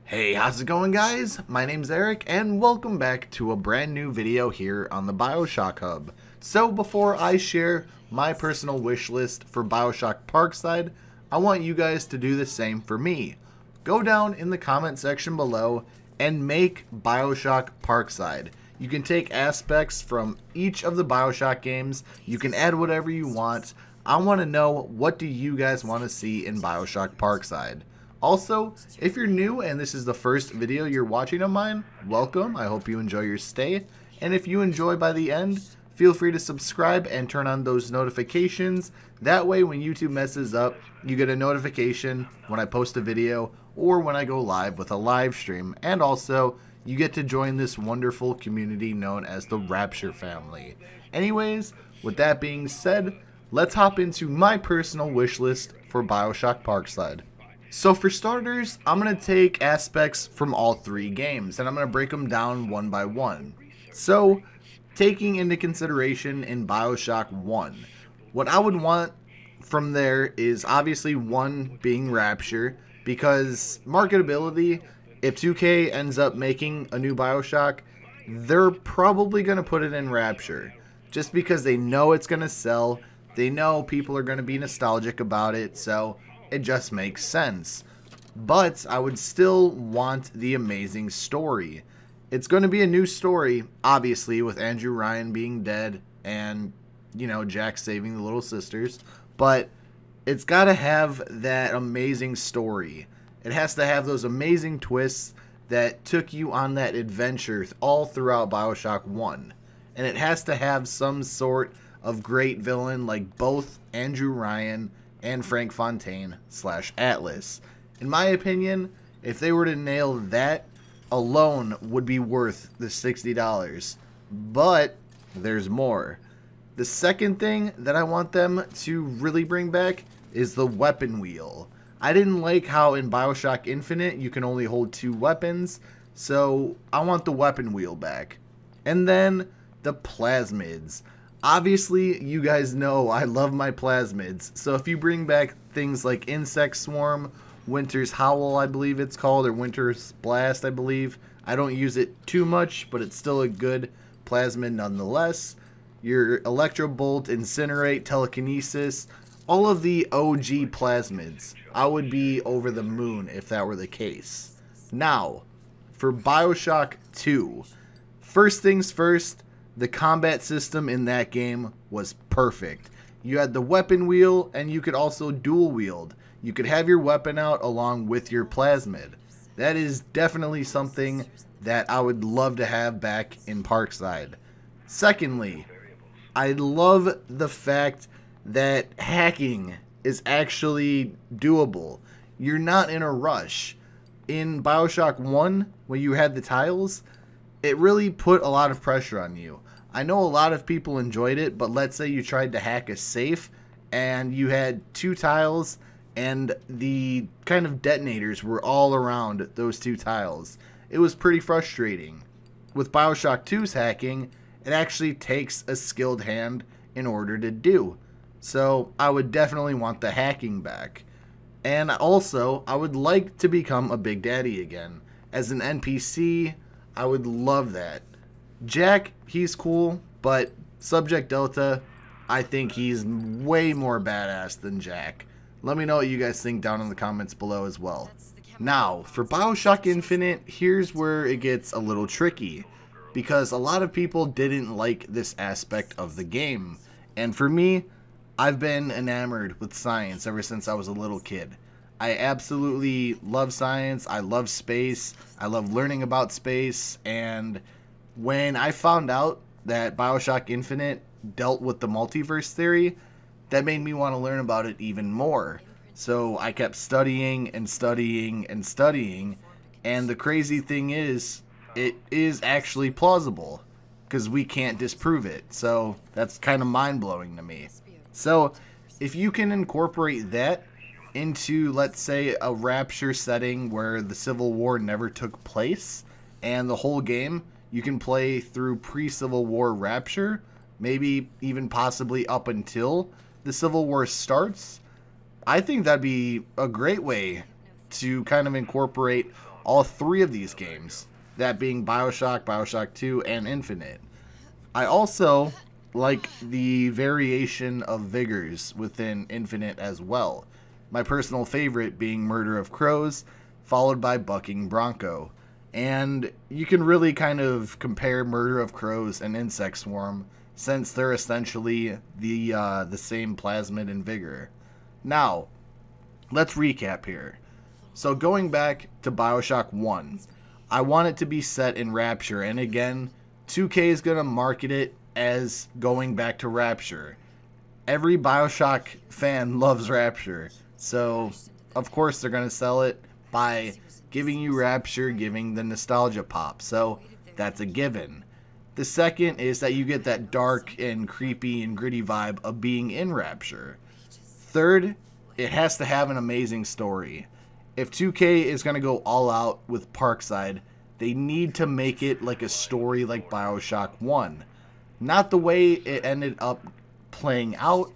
Hey, how's it going, guys? My name's Eric and welcome back to a brand new video here on the Bioshock Hub. So before I share my personal wish list for Bioshock Parkside, I want you guys to do the same for me. Go down in the comment section below and make Bioshock Parkside. You can take aspects from each of the Bioshock games. You can add whatever you want. I want to know, what do you guys want to see in Bioshock Parkside? Also, if you're new and this is the first video you're watching of mine, welcome. I hope you enjoy your stay. And if you enjoy by the end, feel free to subscribe and turn on those notifications. That way when YouTube messes up, you get a notification when I post a video or when I go live with a live stream. And also, you get to join this wonderful community known as the Rapture Family. Anyways, with that being said, let's hop into my personal wish list for Bioshock Parkside. So for starters, I'm going to take aspects from all three games, and I'm going to break them down one by one. So, taking into consideration in Bioshock 1, what I would want from there is obviously one being Rapture, because marketability, if 2K ends up making a new Bioshock, they're probably going to put it in Rapture, just because they know it's going to sell, they know people are going to be nostalgic about it, so it just makes sense. But I would still want the amazing story. It's going to be a new story, obviously, with Andrew Ryan being dead and, you know, Jack saving the little sisters. But it's got to have that amazing story. It has to have those amazing twists that took you on that adventure all throughout Bioshock 1. And it has to have some sort of great villain like both Andrew Ryan and Frank Fontaine / Atlas. In my opinion, if they were to nail that, alone would be worth the $60. But there's more. The second thing that I want them to really bring back is the weapon wheel. I didn't like how in Bioshock Infinite you can only hold 2 weapons, so I want the weapon wheel back. And then the plasmids. Obviously, you guys know I love my plasmids, so if you bring back things like Insect Swarm, Winter's Howl, I believe it's called, or Winter's Blast, I believe. I don't use it too much, but it's still a good plasmid nonetheless. Your Electro Bolt, Incinerate, Telekinesis, all of the OG plasmids. I would be over the moon if that were the case. Now, for Bioshock 2, first things first, the combat system in that game was perfect. You had the weapon wheel, and you could also dual wield. You could have your weapon out along with your plasmid. That is definitely something that I would love to have back in Parkside. Secondly, I love the fact that hacking is actually doable. You're not in a rush. In Bioshock 1, when you had the tiles, it really put a lot of pressure on you. I know a lot of people enjoyed it, but let's say you tried to hack a safe and you had 2 tiles and the kind of detonators were all around those 2 tiles. It was pretty frustrating. With Bioshock 2's hacking, it actually takes a skilled hand in order to do. So I would definitely want the hacking back. And also, I would like to become a Big Daddy again. As an NPC, I would love that. Jack, he's cool, but Subject Delta, I think he's way more badass than Jack. Let me know what you guys think down in the comments below as well. Now, for Bioshock Infinite, here's where it gets a little tricky, because a lot of people didn't like this aspect of the game. And for me, I've been enamored with science ever since I was a little kid. I absolutely love science, I love space, I love learning about space, and when I found out that Bioshock Infinite dealt with the multiverse theory, that made me want to learn about it even more. So I kept studying and studying and studying, and the crazy thing is, it is actually plausible, because we can't disprove it. So that's kind of mind-blowing to me. So if you can incorporate that into, let's say, a Rapture setting where the Civil War never took place, and the whole game you can play through pre-Civil War Rapture, maybe even possibly up until the Civil War starts, I think that'd be a great way to kind of incorporate all three of these games, that being Bioshock, Bioshock 2, and Infinite. I also like the variation of vigors within Infinite as well. My personal favorite being Murder of Crows, followed by Bucking Bronco. And you can really kind of compare Murder of Crows and Insect Swarm, since they're essentially the same plasmid and vigor. Now, let's recap here. So going back to Bioshock 1, I want it to be set in Rapture, and again, 2K is going to market it as going back to Rapture. Every Bioshock fan loves Rapture, so of course they're going to sell it by giving you Rapture, giving the nostalgia pop, so that's a given. The second is that you get that dark and creepy and gritty vibe of being in Rapture. Third, it has to have an amazing story. If 2K is going to go all out with Parkside, they need to make it like a story like Bioshock 1. Not the way it ended up playing out,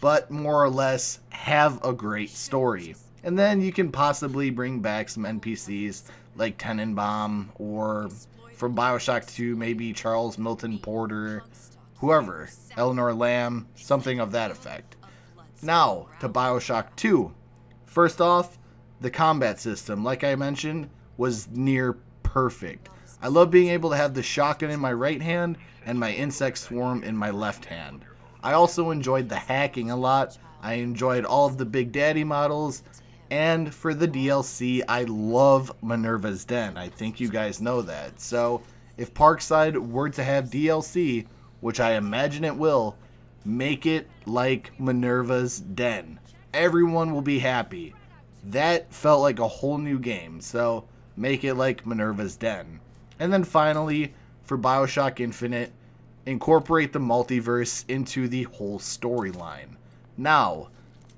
but more or less have a great story. And then you can possibly bring back some NPCs like Tenenbaum, or from Bioshock 2, maybe Charles Milton Porter, whoever, Eleanor Lamb, something of that effect. Now, to Bioshock 2. First off, the combat system, like I mentioned, was near perfect. I love being able to have the shotgun in my right hand and my insect swarm in my left hand. I also enjoyed the hacking a lot. I enjoyed all of the Big Daddy models. And for the DLC, I love Minerva's Den. I think you guys know that. So if Parkside were to have DLC, which I imagine it will, make it like Minerva's Den. Everyone will be happy. That felt like a whole new game, so make it like Minerva's Den. And then finally, for Bioshock Infinite, incorporate the multiverse into the whole storyline. Now,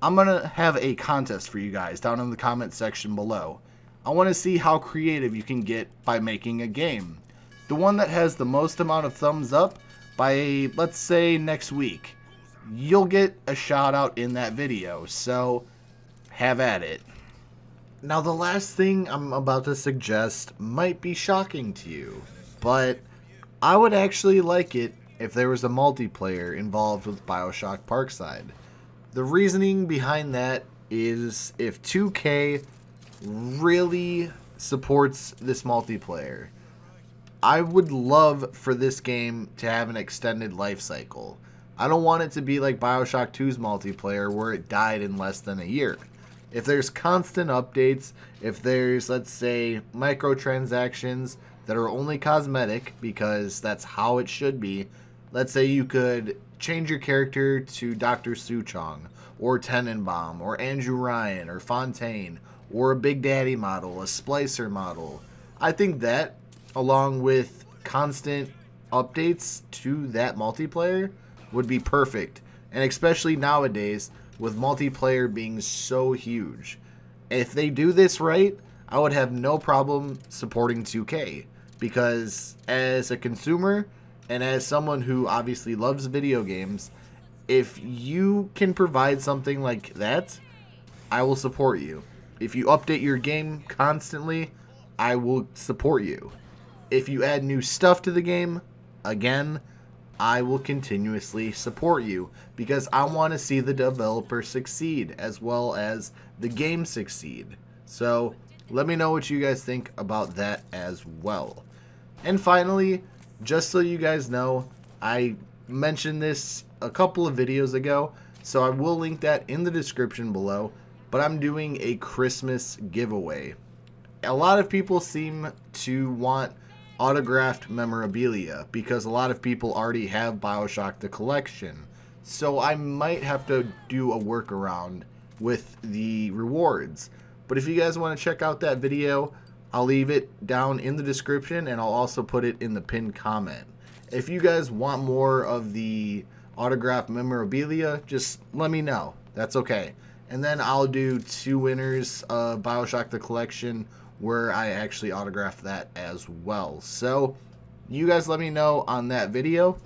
I'm going to have a contest for you guys down in the comment section below. I want to see how creative you can get by making a game. The one that has the most amount of thumbs up by, let's say, next week, you'll get a shout out in that video, so have at it. Now, the last thing I'm about to suggest might be shocking to you, but I would actually like it if there was a multiplayer involved with Bioshock Parkside. The reasoning behind that is if 2K really supports this multiplayer, I would love for this game to have an extended life cycle. I don't want it to be like Bioshock 2's multiplayer where it died in less than a year. If there's constant updates, if there's, let's say, microtransactions that are only cosmetic, because that's how it should be. Let's say you could change your character to Dr. Suchong, or Tenenbaum, or Andrew Ryan, or Fontaine, or a Big Daddy model, a Splicer model. I think that, along with constant updates to that multiplayer, would be perfect. And especially nowadays, with multiplayer being so huge. If they do this right, I would have no problem supporting 2K. Because as a consumer, and as someone who obviously loves video games, if you can provide something like that, I will support you. If you update your game constantly, I will support you. If you add new stuff to the game, again, I will continuously support you, because I want to see the developer succeed as well as the game succeed. So let me know what you guys think about that as well. And finally, just so you guys know, I mentioned this a couple of videos ago, so I will link that in the description below, but I'm doing a Christmas giveaway. A lot of people seem to want autographed memorabilia because a lot of people already have Bioshock the Collection. So I might have to do a workaround with the rewards. But if you guys want to check out that video, I'll leave it down in the description, and I'll also put it in the pinned comment. If you guys want more of the autographed memorabilia, just let me know. That's okay. And then I'll do 2 winners of Bioshock the Collection where I actually autograph that as well. So you guys let me know on that video.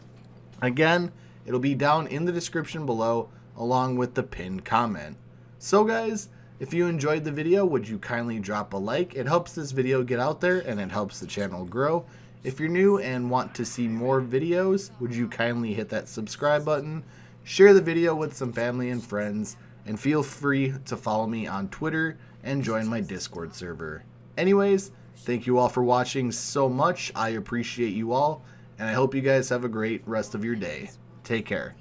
Again, it'll be down in the description below along with the pinned comment. So guys, If you enjoyed the video, would you kindly drop a like? It helps this video get out there and it helps the channel grow. If you're new and want to see more videos, would you kindly hit that subscribe button, share the video with some family and friends, and feel free to follow me on Twitter and join my Discord server. Anyways, thank you all for watching so much. I appreciate you all, and I hope you guys have a great rest of your day. Take care.